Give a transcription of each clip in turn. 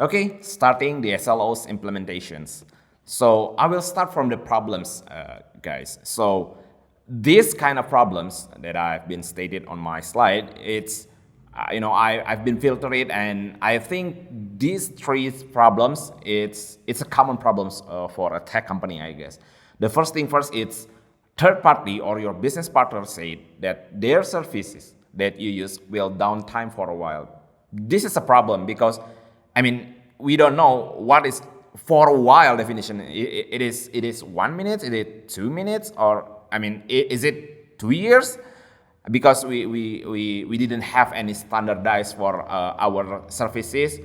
Okay, starting the SLOs implementations. So I will start from the problems, guys. So these kind of problems that I've been stated on my slide, it's, I've been filtered, and I think these three problems, it's a common problems for a tech company, I guess. The first thing first, it's third party or your business partner said that their services that you use will downtime for a while. This is a problem because, we don't know what is for a while definition. It is 1 minute, is it 2 minutes, or is it 2 years? Because we didn't have any standardized for our services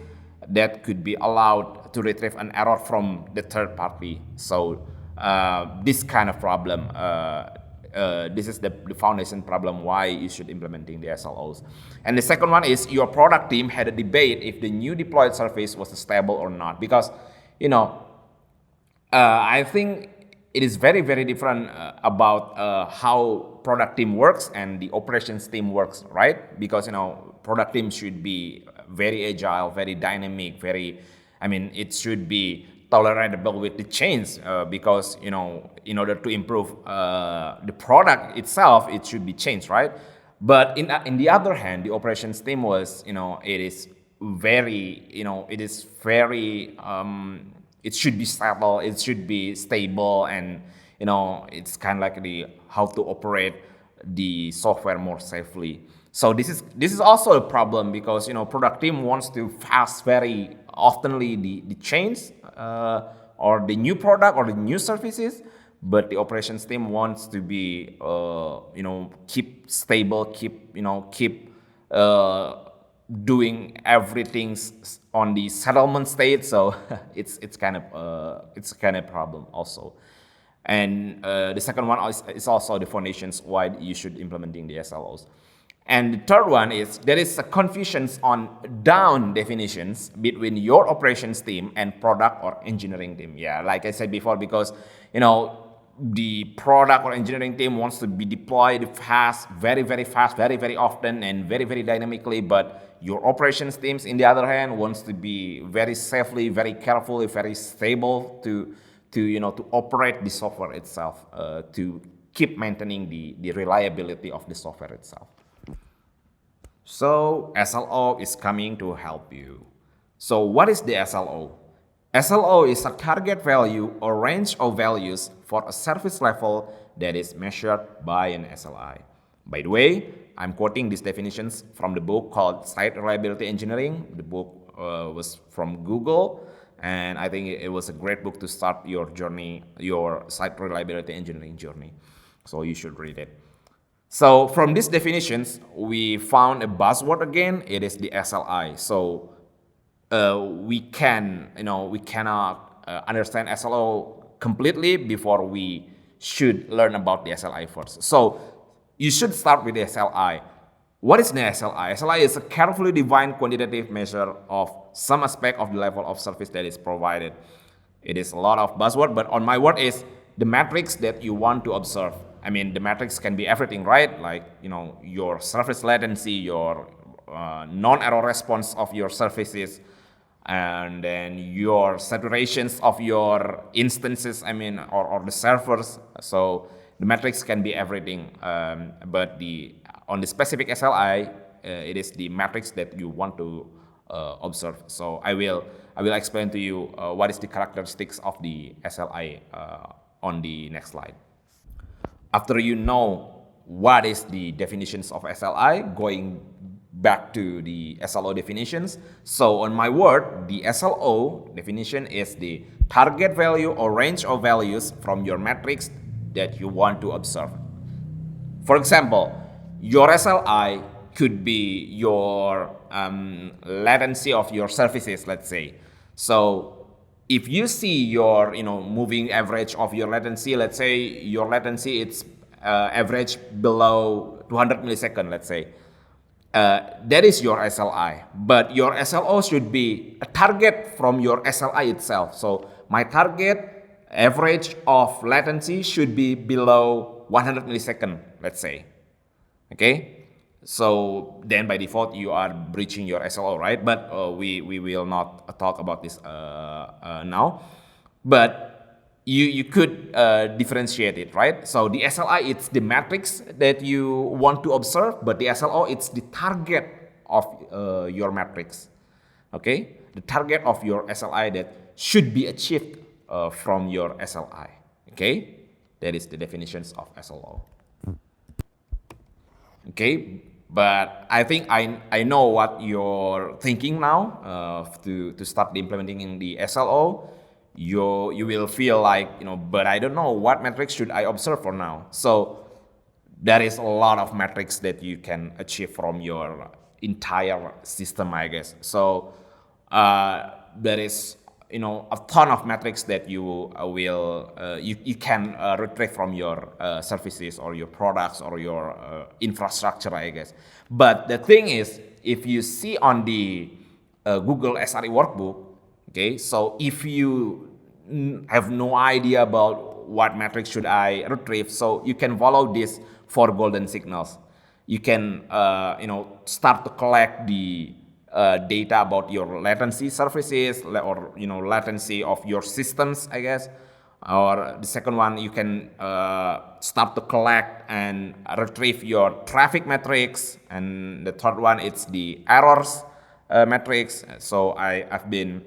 that could be allowed to retrieve an error from the third party. So this kind of problem, this is the foundation problem why you should implementing the SLOs. And the second one is your product team had a debate if the new deployed service was stable or not, because I think it is very, very different about how product team works and the operations team works, right? Because product team should be very agile, very dynamic, it should be tolerable with the change, because in order to improve the product itself, it should be changed, right? But in the other hand, the operations team was, it is very, it should be stable, it should be stable, and it's kind of like the how to operate the software more safely. So this is also a problem because product team wants to fast very oftenly the change or the new product or the new services, but the operations team wants to be keep stable, keep doing everything on the settlement state. So it's kind of problem also. And the second one is also the foundations why you should implementing the SLOs. And the third one is there is a confusion on down definitions between your operations team and product or engineering team. Yeah, like I said before, because the product or engineering team wants to be deployed fast, very, very fast, very, very often, and very, very dynamically. But your operations teams, in the other hand, wants to be very safely, very carefully, very stable to operate the software itself, to keep maintaining the reliability of the software itself. So SLO is coming to help you. So what is the SLO? SLO is a target value or range of values for a service level that is measured by an SLI. By the way, I'm quoting these definitions from the book called Site Reliability Engineering. The book was from Google, and I think it was a great book to start your journey, your site reliability engineering journey. So you should read it. So from these definitions, we found a buzzword again. It is the SLI. So we cannot understand SLO completely before we should learn about the SLI first. So you should start with the SLI. What is the SLI? SLI is a carefully defined quantitative measure of some aspect of the level of service that is provided. It is a lot of buzzword, but on my word is the metrics that you want to observe. The metrics can be everything, right? Like, your service latency, your non-error response of your services, and then your saturations of your instances, or the servers. So the metrics can be everything, but on the specific SLI, it is the metrics that you want to observe. So I will explain to you what is the characteristics of the SLI on the next slide. After you know what is the definitions of SLI, going back to the SLO definitions. So on my word, the SLO definition is the target value or range of values from your metrics that you want to observe. For example, your SLI could be your latency of your services, let's say. So if you see your moving average of your latency, let's say your latency it's average below 200 milliseconds, let's say, that is your SLI. But your SLO should be a target from your SLI itself. So my target average of latency should be below 100 milliseconds, let's say. Okay. So then by default you are breaching your SLO, right? But we will not talk about this now. But you could differentiate it, right? So the SLI, it's the matrix that you want to observe, but the SLO, it's the target of your matrix. Okay, the target of your SLI that should be achieved from your SLI. Okay, that is the definitions of SLO. Okay, but I think I know what you're thinking now to start implementing the SLO. You will feel like, but I don't know what metrics should I observe for now. So there is a lot of metrics that you can achieve from your entire system, I guess. So there is a ton of metrics that you will you can retrieve from your services or your products or your infrastructure, I guess. But the thing is, if you see on the Google SRE workbook, okay, so if you have no idea about what metrics should I retrieve, so you can follow these 4 golden signals. You can start to collect the data about your latency services or latency of your systems, I guess. Or the second one, you can start to collect and retrieve your traffic metrics, and the third one, it's the errors metrics. So I've been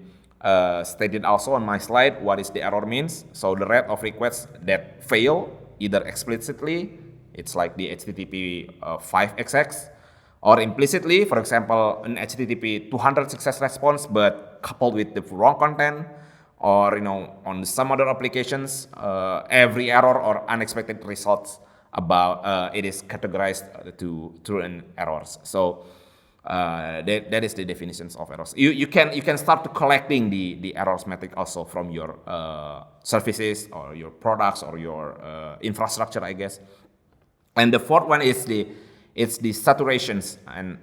stated also on my slide what is the error means. So the rate of requests that fail either explicitly, it's like the HTTP 5XX, or implicitly, for example, an HTTP 200 success response but coupled with the wrong content, or on some other applications, every error or unexpected results about it is categorized to true and errors. So that is the definitions of errors. You can start to collecting the errors metric also from your services or your products or your infrastructure, I guess. And the fourth one is it's the saturations, and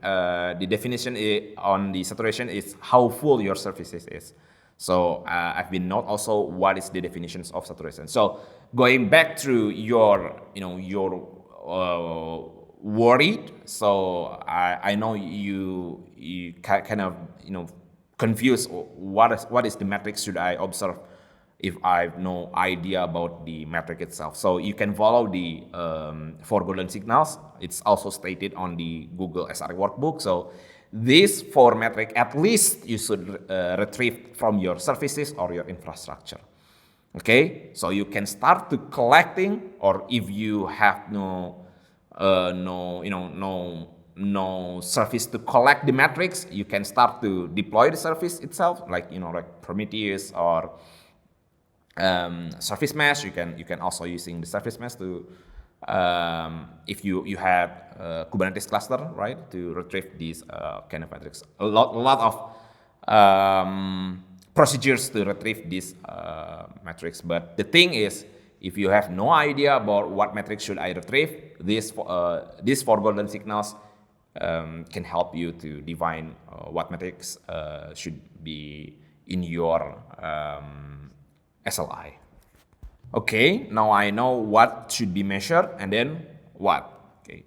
the definition on the saturation is how full your services is. So I've been note also what is the definitions of saturation. So going back to your worried. So I know you kind of confused. What is the metrics should I observe if I have no idea about the metric itself? So you can follow the 4 golden signals. It's also stated on the Google SRE workbook. So these 4 metric at least you should retrieve from your services or your infrastructure. Okay, so you can start to collecting, or if you have no service to collect the metrics, you can start to deploy the service itself, like Prometheus or service mesh. You can also using the service mesh to if you have Kubernetes cluster, right, to retrieve these kind of metrics. A lot of procedures to retrieve these metrics. But the thing is, if you have no idea about what metrics should I retrieve, these 4 golden signals can help you to define what metrics should be in your SLI. Okay, now I know what should be measured and then what. Okay,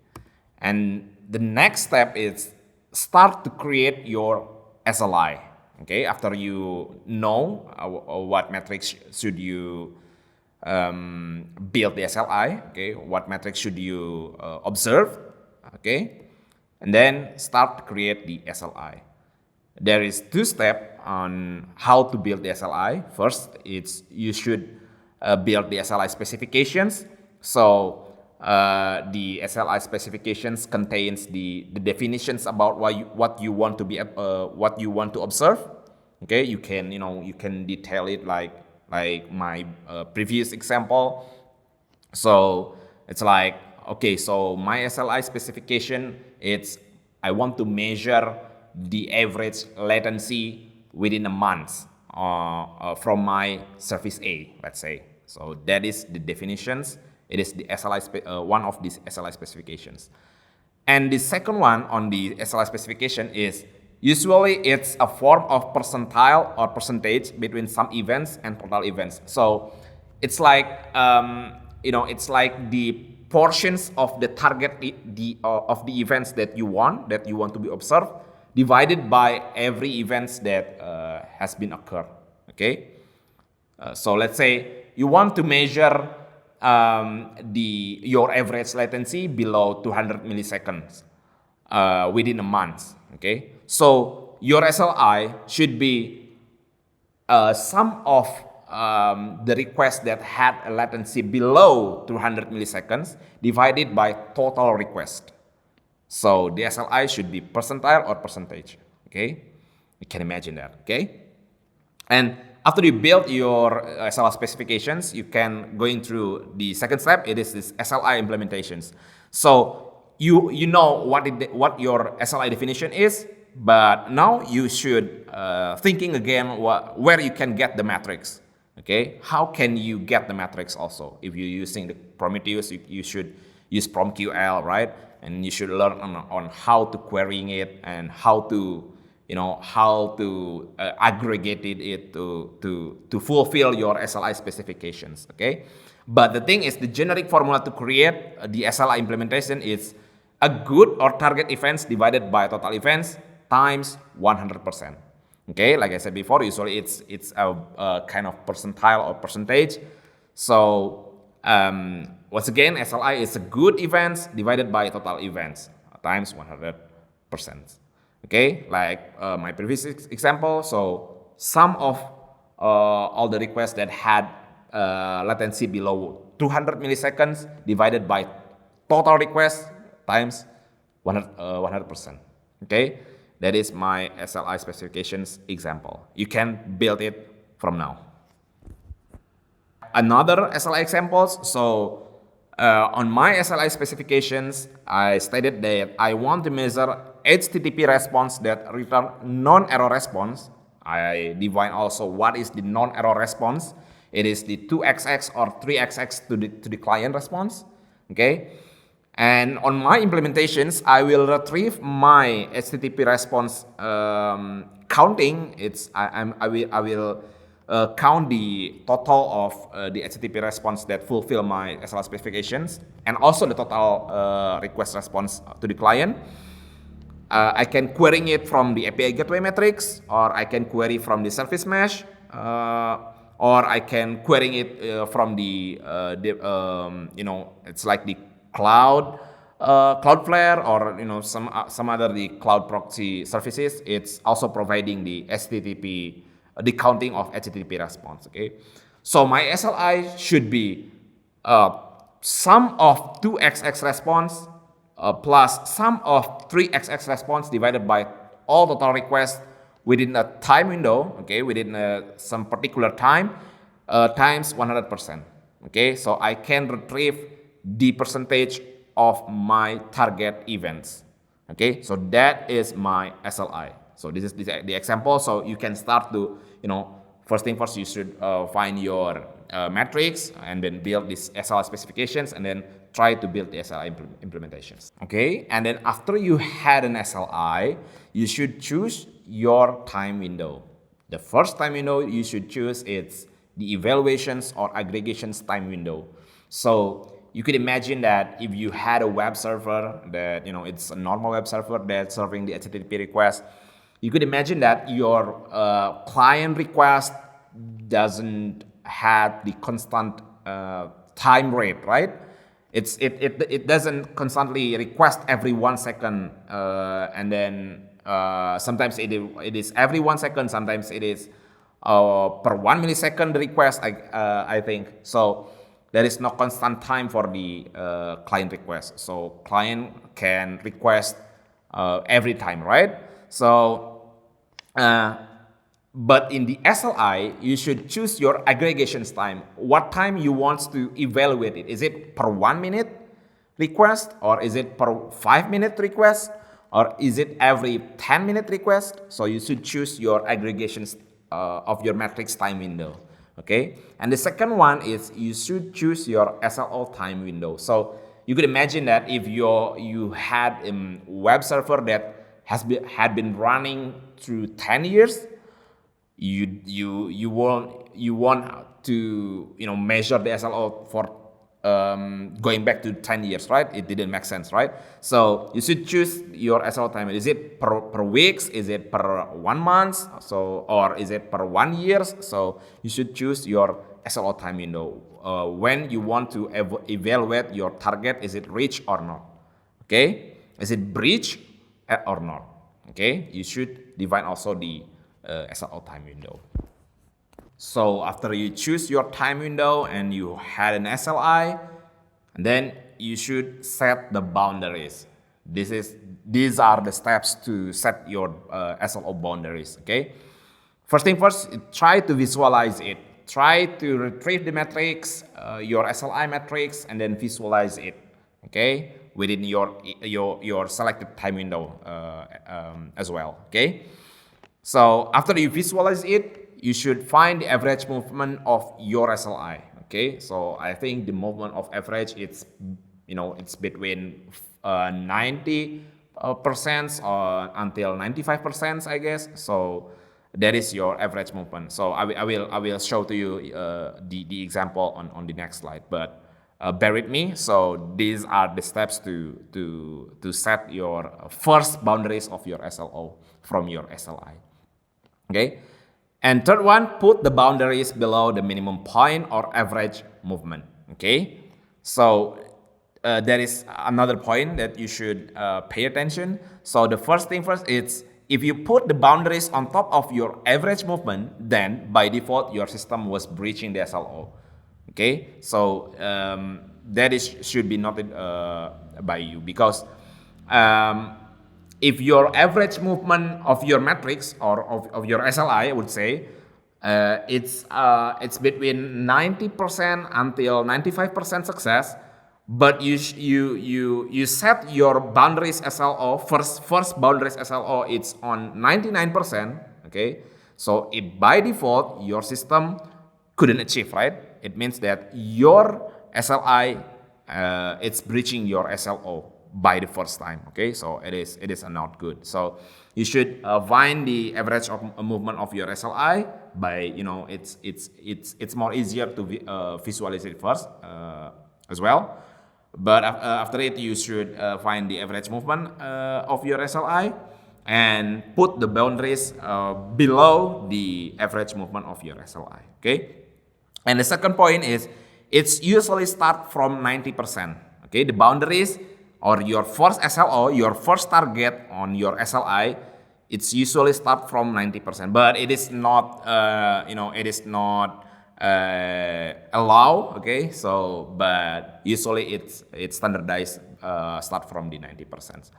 and the next step is start to create your SLI. Okay, after you know what metrics should you build the SLI, okay, what metrics should you observe, okay, and then start to create the SLI. There is 2 steps on how to build the SLI. First, you should build the SLI specifications. So the SLI specifications contains the definitions about what you want to be what you want to observe. Okay, you can detail it like my previous example. So it's like, okay, so my SLI specification, I want to measure the average latency within a month from my service A, let's say. So that is the definitions. It is the SLI one of these SLI specifications. And the second one on the SLI specification is usually it's a form of percentile or percentage between some events and total events. So it's like it's like the portions of the target of the events that you want to be observed divided by every events that has been occurred. Okay, so let's say you want to measure your average latency below 200 milliseconds within a month. Okay, so your SLI should be sum of the requests that had a latency below 200 milliseconds divided by total request. So the SLI should be percentile or percentage. Okay, you can imagine that. Okay, and after you build your SLI specifications, you can going through the second step. It is this SLI implementations. So you know what your SLI definition is, but now you should thinking again where you can get the metrics. Okay, how can you get the metrics also? If you're using the Prometheus, you should use PromQL, right? And you should learn on how to querying it and how to aggregate it to fulfill your SLI specifications. Okay, but the thing is, the generic formula to create the SLI implementation is a good or target events divided by total events times 100%. Okay, like I said before, usually it's a kind of percentile or percentage. So once again, SLI is a good events divided by total events times 100%. Okay, like my previous example. So sum of all the requests that had latency below 200 milliseconds divided by total requests times 100%. Okay. That is my SLI specifications example. You can build it from now. Another SLI examples. So on my SLI specifications, I stated that I want to measure HTTP response that return non-error response. I define also what is the non-error response. It is the 2xx or 3xx to the client response. Okay. And on my implementations, I will retrieve my HTTP response counting. I will count the total of the HTTP response that fulfill my SLI specifications, and also the total request response to the client. I can query it from the API gateway metrics, or I can query from the service mesh, or I can query it from it's like the Cloudflare, or some other the cloud proxy services. It's also providing the HTTP, the counting of HTTP response. Okay, so my SLI should be sum of 2xx response plus sum of 3xx response divided by all total requests within a time window. Okay, within some particular time times 100%. Okay, so I can retrieve the percentage of my target events. Okay, so that is my SLI. So this is the example. So you can start to, first thing first, you should find your metrics and then build these SLI specifications and then try to build the SLI implementations. Okay, and then after you had an SLI, you should choose your time window. The first time window you should choose is the evaluations or aggregations time window. So you could imagine that if you had a web server that, it's a normal web server that's serving the HTTP request, you could imagine that your client request doesn't have the constant time rate, right? It doesn't constantly request every 1 second, and then sometimes it is every 1 second, sometimes it is per 1 millisecond request, I think. So there is no constant time for the client request. So client can request every time, right? So, but in the SLI, you should choose your aggregations time. What time you want to evaluate it? Is it per 1 minute request, or is it per 5 minute request, or is it every 10-minute request? So you should choose your aggregations of your metrics time window. Okay, and the second one is you should choose your SLO time window. So you could imagine that if you had a web server that had been running through 10 years, you want to measure the SLO for going back to 10 years, right? It didn't make sense, right? So you should choose your SLO time. Is it per weeks? Is it per 1 month? So, or is it per 1 year? So you should choose your SLO time window. When you want to evaluate your target, is it reached or not? Okay? Is it breached or not? Okay? You should define also the SLO time window. So after you choose your time window and you had an SLI, then you should set the boundaries. These are the steps to set your SLO boundaries. Okay. First thing first, try to visualize it. Try to retrieve the metrics, your SLI metrics, and then visualize it. Okay, within your selected time window as well. Okay. So after you visualize it, you should find the average movement of your SLI. Okay, so I think the movement of average it's between 90% until 95%, I guess. So that is your average movement. So I will show to you the example on the next slide. But bear with me. So these are the steps to set your first boundaries of your SLO from your SLI. Okay. And third one, put the boundaries below the minimum point or average movement. Okay, so there is another point that you should pay attention. So the first thing first is if you put the boundaries on top of your average movement, then by default your system was breaching the SLO. Okay, so that should be noted by you because if your average movement of your metrics or of your SLI, I would say, it's between 90% until 95% success, but you set your boundaries SLO first boundaries SLO it's on 99%. Okay, so it by default your system couldn't achieve, right? It means that your SLI it's breaching your SLO by the first time. Okay, so it is not good. So you should find the average of movement of your SLI by it's more easier to visualize it first as well. But after it, you should find the average movement of your SLI and put the boundaries below the average movement of your SLI. Okay, and the second point is it's usually start from 90%. Okay, the boundaries or your first SLO, your first target on your SLI, it's usually start from 90%, but it is not, it is not allow. Okay, so but usually it's standardized start from the 90%.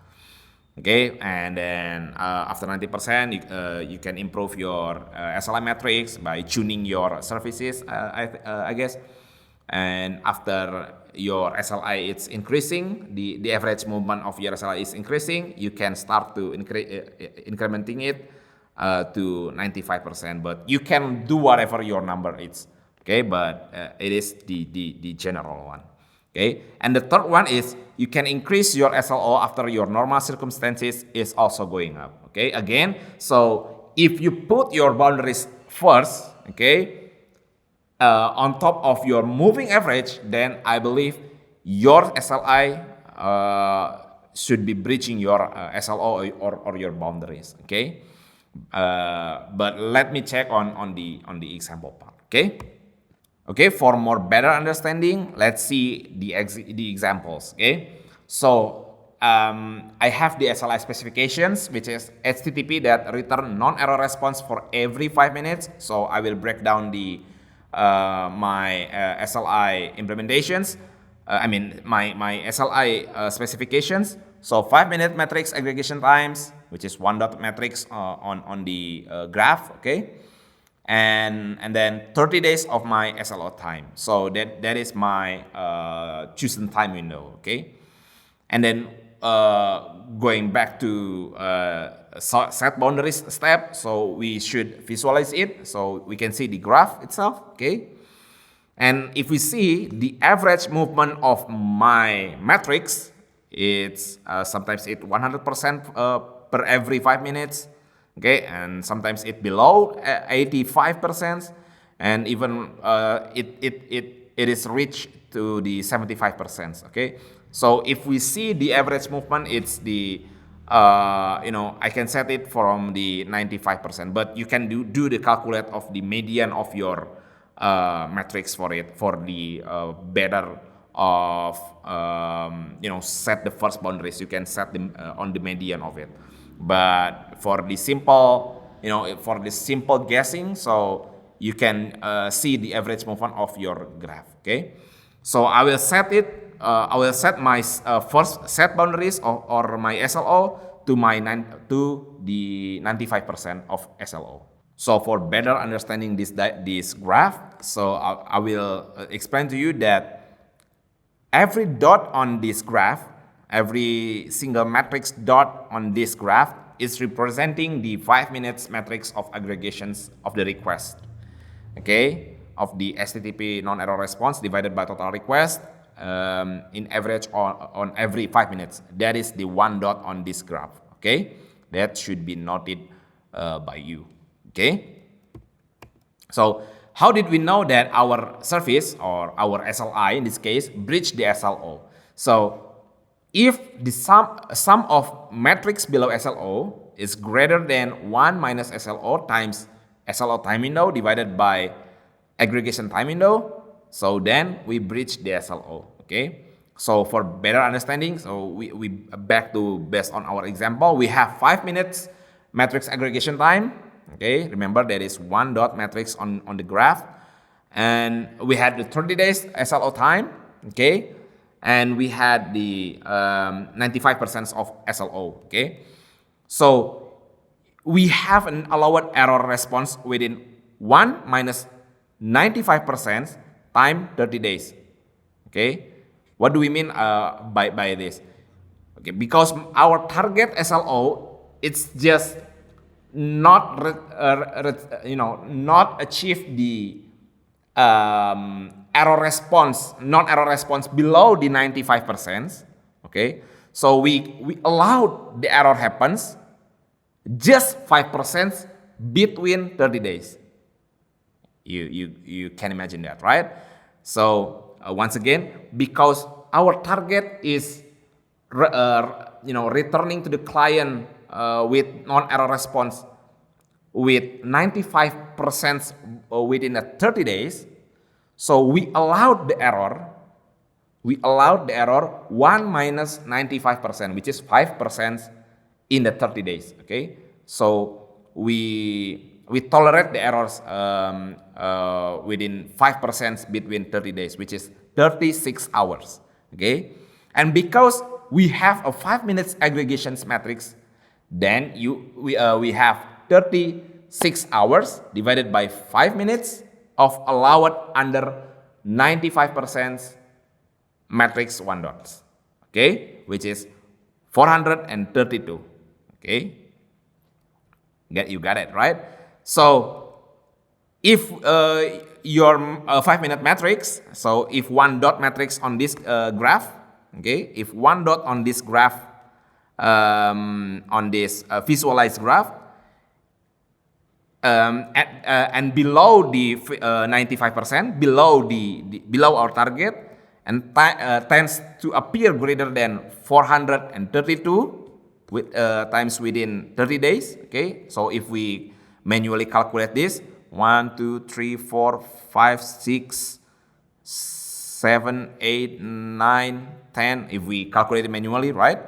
Okay, and then after 90%, you can improve your SLI metrics by tuning your services, I guess. And after your SLI it's increasing, the average movement of your SLI is increasing, you can start to incrementing it to 95%. But you can do whatever your number is. Okay, but it is the general one. Okay, and the third one is you can increase your SLO after your normal circumstances is also going up. Okay, again, so if you put your boundaries first, okay, on top of your moving average, then I believe your SLI should be breaching your SLO or your boundaries. Okay, but let me check on the example part. Okay. Okay, for more better understanding, let's see the examples. Okay, so I have the SLI specifications, which is HTTP that return non-error response for every 5 minutes. So I will break down the my SLI implementations. My SLI specifications. So 5-minute matrix aggregation times, which is one dot matrix on the graph. Okay. And then 30 days of my SLO time. So that is my chosen time window. Okay, and then going back to set boundaries step. So we should visualize it so we can see the graph itself. Okay, and if we see the average movement of my matrix, it's sometimes it 100% per every 5 minutes. Okay, and sometimes it below 85%, and even it it is reached to the 75%. Okay, so if we see the average movement, it's the I can set it from the 95%, but you can do the calculate of the median of your metrics for it for the better of set the first boundaries. You can set them on the median of it, but for the simple for the simple guessing, so you can see the average movement of your graph. Okay, so I will set it. I will set my first set boundaries or my SLO to the 95% of SLO. So for better understanding this graph, so I will explain to you that every dot on this graph, every single matrix dot on this graph is representing the 5 minutes matrix of aggregations of the request. Okay, of the HTTP non-error response divided by total request in average on every 5 minutes. That is the one dot on this graph. Okay, that should be noted by you. Okay, so how did we know that our service or our SLI in this case breached the SLO? So if the sum of matrix below SLO is greater than 1 minus SLO times SLO time window divided by aggregation time window, so then we breach the SLO. Okay, so for better understanding, so we back to based on our example, we have 5 minutes matrix aggregation time. Okay, remember there is one dot matrix on the graph, and we had the 30 days SLO time. Okay, and we had the 95% of SLO. Okay, so we have an allowed error response within 1 minus 95% time 30 days. Okay, what do we mean by this? Okay, because our target SLO, it's just not not achieve the error response, non-error response below the 95%. Okay, so we allowed the error happens just 5% between 30 days. You can imagine that, right? So once again, because our target is returning to the client with non-error response with 95% within 30 days, so we allowed the error. We allowed the error 1 minus 95%, which is 5% in the 30 days. Okay, so we tolerate the errors within 5% between 30 days, which is 36 hours. Okay, and because we have a 5 minutes aggregations matrix, then we have 36 hours divided by 5 minutes of allowed under 95% matrix 1 dots. Okay, which is 432. Okay, you got it, right? So if your 5 minute matrix, so if 1 dot matrix on this graph, okay, if 1 dot on this graph, on this visualized graph, and below the 95%, below our target, and tends to appear greater than 432 with times within 30 days. Okay, so if we manually calculate this, 1, 2, 3, 4, 5, 6, 7, 8, 9, 10. If we calculate it manually, right?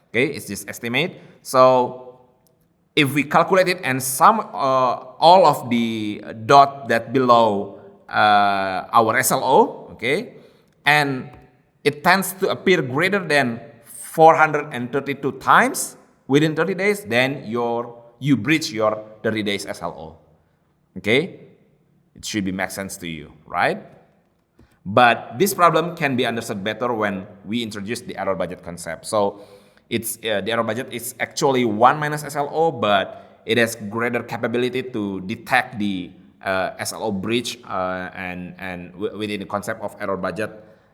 Okay, it's just estimate. So if we calculate it and sum all of the dot that below our SLO, okay, and it tends to appear greater than 432 times within 30 days, then you breach your 30 days SLO. Okay, it should make sense to you, right? But this problem can be understood better when we introduce the error budget concept. So it's the error budget is actually 1 minus SLO, but it has greater capability to detect the SLO breach and within the concept of error budget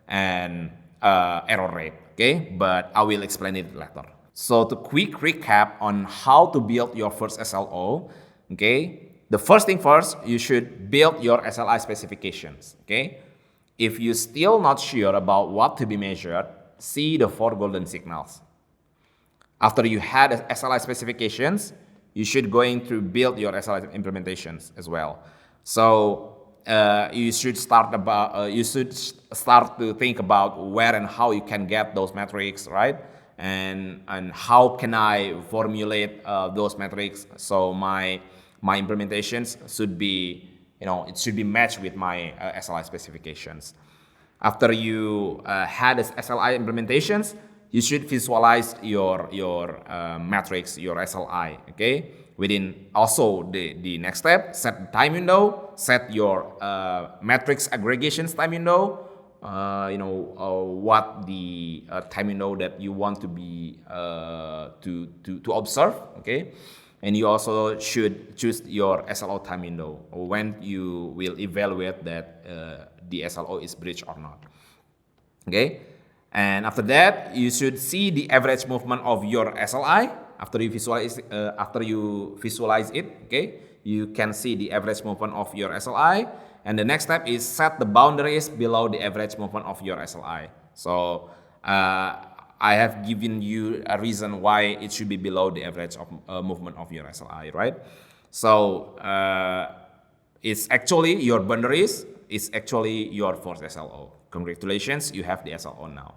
and error rate. Okay, but I will explain it later. So to quick recap on how to build your first SLO, okay, the first thing first, you should build your SLI specifications. Okay, If you're still not sure about what to be measured, see the 4 golden signals. After you had SLI specifications, you should going to build your SLI implementations as well. So you should start to think about where and how you can get those metrics, right? And how can I formulate those metrics so my implementations should be, it should be matched with my SLI specifications. After you had SLI implementations, you should visualize your metrics, your SLI, okay? Within also the next step, set the time window, set your metrics aggregations time window, what the time window that you want to be to observe, okay? And you also should choose your SLO time window when you will evaluate that the SLO is breached or not, okay? And after that, you should see the average movement of your SLI. After you visualize it, okay, you can see the average movement of your SLI. And the next step is set the boundaries below the average movement of your SLI. So I have given you a reason why it should be below the average of movement of your SLI, right? So it's actually your boundaries. It's actually your first SLO. Congratulations, you have the SLO now.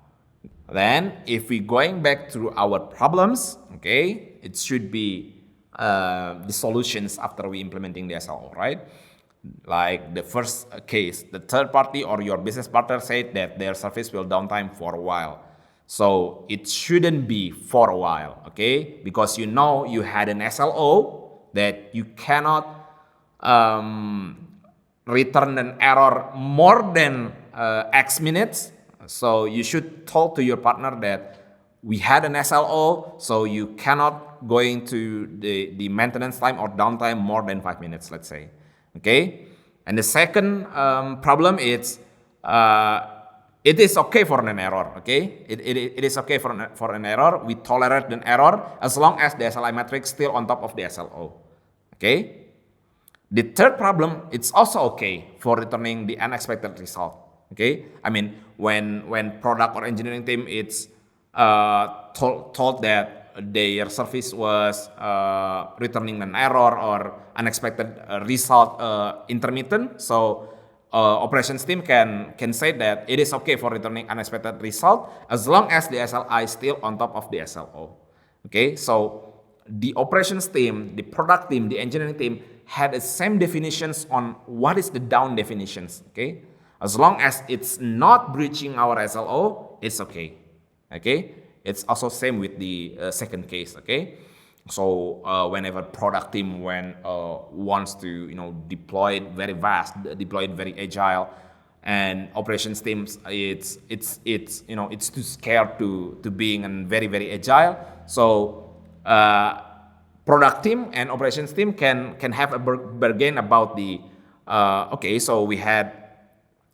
Then, if we're going back to our problems, okay, it should be the solutions after we implementing the SLO, right? Like the first case, the third party or your business partner said that their service will downtime for a while. So it shouldn't be for a while, okay? Because you had an SLO that you cannot return an error more than X minutes. So you should talk to your partner that we had an SLO, so you cannot go into the maintenance time or downtime more than 5 minutes, let's say. Okay? And the second problem is it is okay for an error, okay? It is okay for an error. We tolerate an error as long as the SLI metric still on top of the SLO, okay? The third problem, it's also okay for returning the unexpected result. Okay, I mean when product or engineering team it's told that their service was returning an error or unexpected result intermittent, so operations team can say that it is okay for returning unexpected result as long as the SLI is still on top of the SLO. Okay, so the operations team, the product team, the engineering team had the same definitions on what is the down definitions. Okay. As long as it's not breaching our SLO, it's okay. Okay, it's also same with the second case. Okay, so whenever product team wants to deploy it very fast, deploy it very agile, and operations teams it's too scared to being very very agile. So product team and operations team can have a bargain about the okay. So we had.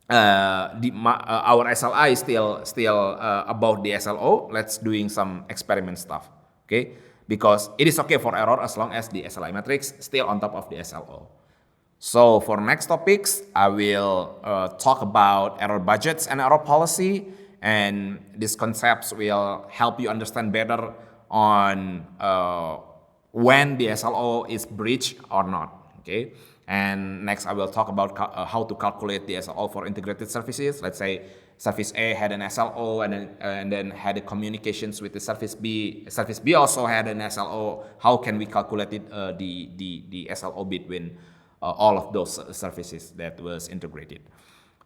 Our SLI is still above the SLO. Let's doing some experiment stuff, okay? Because it is okay for error as long as the SLI matrix still on top of the SLO. So for next topics, I will talk about error budgets and error policy, and these concepts will help you understand better on when the SLO is breached or not, okay? And next, I will talk about how to calculate the SLO for integrated services. Let's say service A had an SLO and then had a communications with the service B. Service B also had an SLO. How can we calculate it, the SLO between all of those services that was integrated?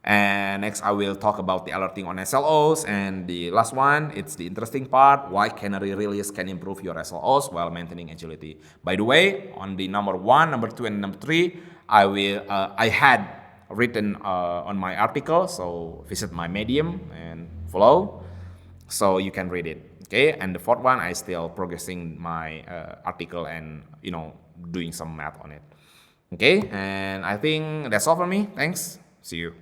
And next, I will talk about the alerting on SLOs. And the last one, it's the interesting part, why canary release can improve your SLOs while maintaining agility. By the way, on the number 1, number 2, and number 3, I had written on my article, so visit my Medium and follow, so you can read it. Okay, and the fourth one, I still progressing my article and doing some math on it. Okay, and I think that's all for me. Thanks. See you.